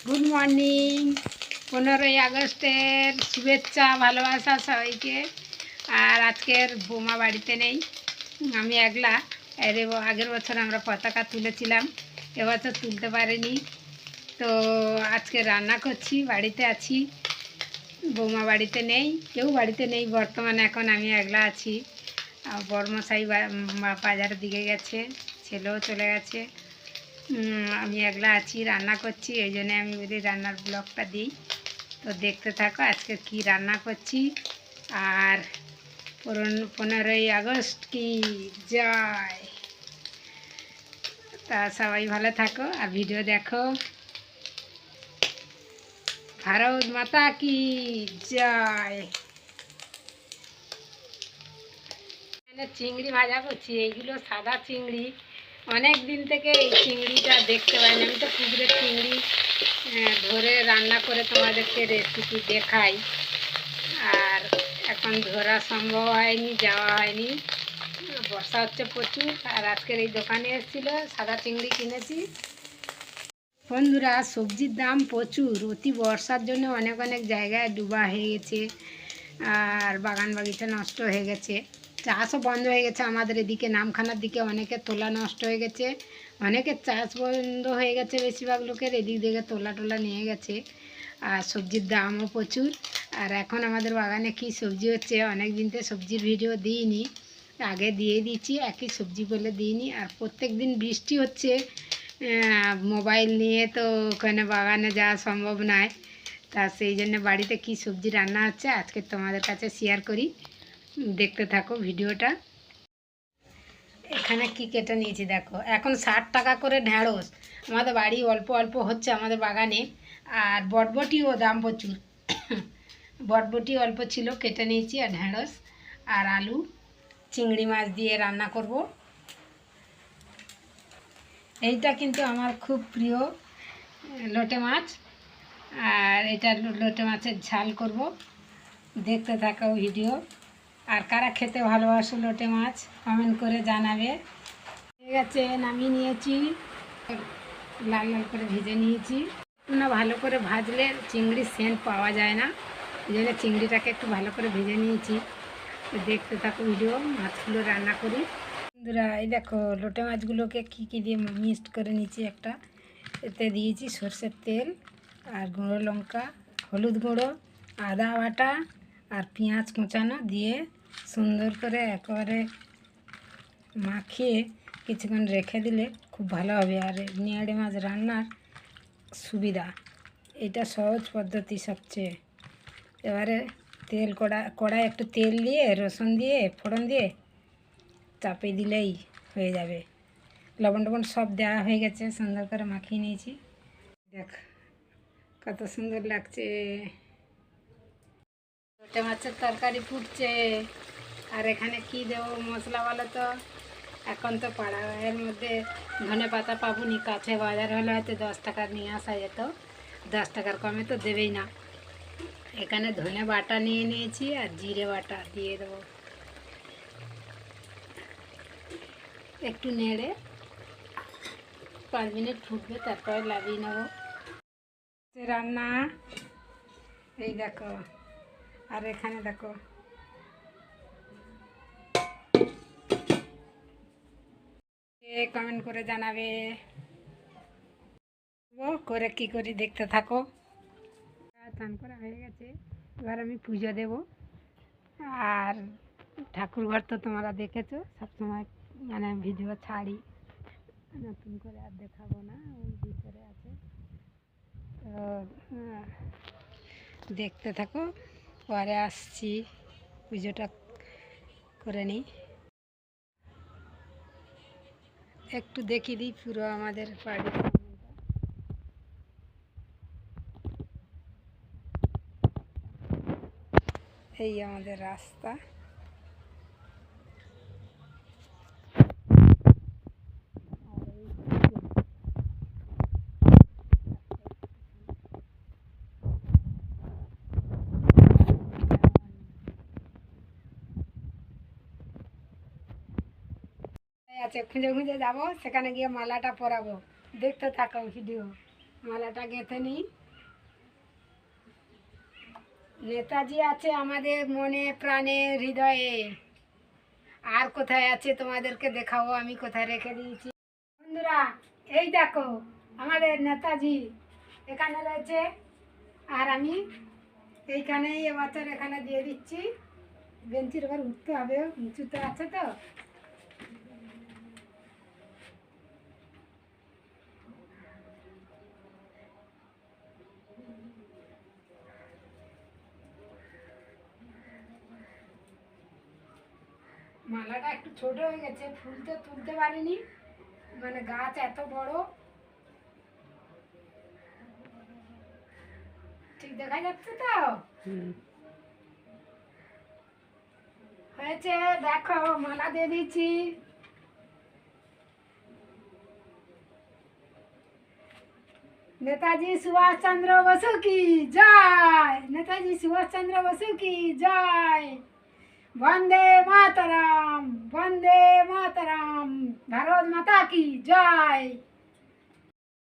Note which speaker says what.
Speaker 1: Good morning. 15ই আগস্টের শুভেচ্ছা ভালোবাসা সবাইকে। আর আজকের বোমা বাড়িতে নেই, আমি একলা। আগের বছর আমরা পতাকা তুলেছিলাম, এবছর তুলতে পারিনি। তো আজকে রান্না করছি, বাড়িতে আছি। বোমা বাড়িতে নেই, কেউ বাড়িতে নেই বর্তমানে, এখন আমি একলা আছি। বড়মশাই বাজারের দিকে গেছে, ছেলেও চলে গেছে। আমি একলা আছি, রান্না করছি, এই জন্য আমি বলি রান্নার ব্লগটা দিই। তো দেখতে থাকো আজকে কি রান্না করছি। আর 15ই আগস্ট কি জয়। তা সবাই ভালো থাকো আর ভিডিও দেখো। ভারত মাতা কি জয়। চিংড়ি ভাজা করছি, এইগুলো সাদা চিংড়ি। অনেক দিন থেকে এই চিংড়িটা দেখতে পাইনি, আমি তো পুকুরের চিংড়ি ধরে রান্না করে তোমাদেরকে রেসিপি দেখাই। আর এখন ধরা সম্ভব হয়নি, যাওয়া হয়নি, বর্ষা হচ্ছে প্রচুর। আর আজকের এই দোকানে এসেছিলো, সাদা চিংড়ি কিনেছি। বন্ধুরা, সবজির দাম প্রচুর, অতি বর্ষার জন্য অনেক অনেক জায়গায় ডুবা হয়ে গেছে, আর বাগান বাগিচা নষ্ট হয়ে গেছে, চাষও বন্ধ হয়ে গেছে। আমাদের এদিকে নামখানার দিকে অনেকের তোলা নষ্ট হয়ে গেছে, অনেকের চাষ বন্ধ হয়ে গেছে, বেশিরভাগ লোকের এদিক থেকে তোলা নিয়ে গেছে। আর সবজির দামও প্রচুর। আর এখন আমাদের বাগানে কি সবজি হচ্ছে, অনেক দিন থেকে সবজির ভিডিও দিইনি, আগে দিয়ে দিচ্ছি, একই সবজি বলে দিইনি। আর প্রত্যেক দিন বৃষ্টি হচ্ছে, মোবাইল নিয়ে তো ওখানে বাগানে যাওয়া সম্ভব নয়। তা সেই জন্য বাড়িতে কি সবজি রান্না হচ্ছে আজকে তোমাদের কাছে শেয়ার করি, দেখতে থাকো ভিডিওটা। এখানে কি কেটে নিয়েছি দেখো, এখন 60 টাকা করে ঢ্যাঁড়স। আমাদের বাড়ি অল্প অল্প হচ্ছে আমাদের বাগানে। আর বটবটিও দাম প্রচুর, বটবটি অল্প ছিল, কেটে নিয়েছি। আর ঢ্যাঁড়স আর আলু, চিংড়ি মাছ দিয়ে রান্না করব। এইটা কিন্তু আমার খুব প্রিয় লোটে মাছ, আর এটা লোটে মাছের ঝাল করব, দেখতে থাকো ভিডিও। আর কারা খেতে ভালোবাসো লোটে মাছ কমেন্ট করে জানাবে। ঠিক আছে, নামিয়ে নিয়েছি, লাল লাল করে ভেজে নিয়েছি। না, ভালো করে ভাজলে চিংড়ির সেন্ট পাওয়া যায় না, এই জন্য চিংড়িটাকে একটু ভালো করে ভেজে নিয়েছি। তো দেখতে থাকো ভিডিও, মাছগুলো রান্না করি। বন্ধুরা, এই দেখো লোটে মাছগুলোকে কী দিয়ে মিক্সড করে নিয়েছি। একটা এতে দিয়েছি সর্ষের তেল আর গুঁড়ো লঙ্কা, হলুদ গুঁড়ো, আদা বাটা আর পেঁয়াজ কুচানো দিয়ে সুন্দর করে একেবারে মাখিয়ে কিছুক্ষণ রেখে দিলে খুব ভালো হবে। আর নিয়াড়ে মাছ রান্নার সুবিধা, এটা সহজ পদ্ধতি সবচেয়ে। এবারে তেল কড়ায় একটু তেল দিয়ে রসুন দিয়ে ফোড়ন দিয়ে চাপিয়ে দিলেই হয়ে যাবে। লবণ টবণ সব দেওয়া হয়ে গেছে, সুন্দর করে মাখিয়ে নিয়েছি। দেখ কত সুন্দর লাগছে, লোটে মাছের তরকারি ফুটছে। আর এখানে কি দেবো মশলা বলো তো? এখন তো পাড়ার মধ্যে ধনে পাতা পাবনি, কাছে বাজার হলে হয়তো 10 টাকার নিয়ে আসা যেত, 10 টাকার কমে তো দেবেই না। এখানে ধনে বাটা নিয়ে নিয়েছি আর জিরে বাটা দিয়ে দেবো, একটু নেড়ে 5 মিনিট ফুটবে, তারপরে লাভিয়ে নেব রান্না। এই দেখো, আর এখানে দেখো কমেন্ট করে জানাবে করে কি করি, দেখতে থাকো। স্নান করা হয়ে গেছে, এবার আমি পুজো দেব। আর ঠাকুর ঘর তো তোমরা দেখেছো, সবসময় মানে ভিডিও ছাড়ি, নতুন করে আর দেখাবো না, ওই ভিতরে আছে। তো দেখতে থাকো, পরে আসছি, পুজোটা করে নিই। একটু দেখিয়ে দিই পুরো আমাদের বাড়ির সামনেটা। এই আমাদের রাস্তা, আছে খুঁজে খুঁজে যাবো, সেখানে গিয়ে মালাটা পরাবো, দেখতে থাকো ভিডিও। মালাটা গেঁথে নিই। নেতাজি আছে আমাদের মনে প্রাণে হৃদয়ে, আর কোথায় আছে তোমাদেরকে দেখাবো আমি কোথায় রেখে দিয়েছি। বন্ধুরা এই দেখো আমাদের নেতাজি এখানে রয়েছে, আর আমি এইখানেই এবছর এখানে দিয়ে দিচ্ছি। বেঞ্চির ওপর উঠতে হবে, উঁচুতে আছে তো। মালাটা একটু ছোট হয়ে গেছে, ফুল তো তুলতে পারিনি, মানে গাছ এত বড়। ঠিক দেখা যাচ্ছে তো? হয়েছে, দেখো মালা দিয়ে দিচ্ছি। নেতাজি সুভাষচন্দ্র বসু কি জয়, নেতাজি সুভাষচন্দ্র বসু কি জয়, বন্দে মাতরম, বন্দে মাতরম, ভারত মাতা কি জয়।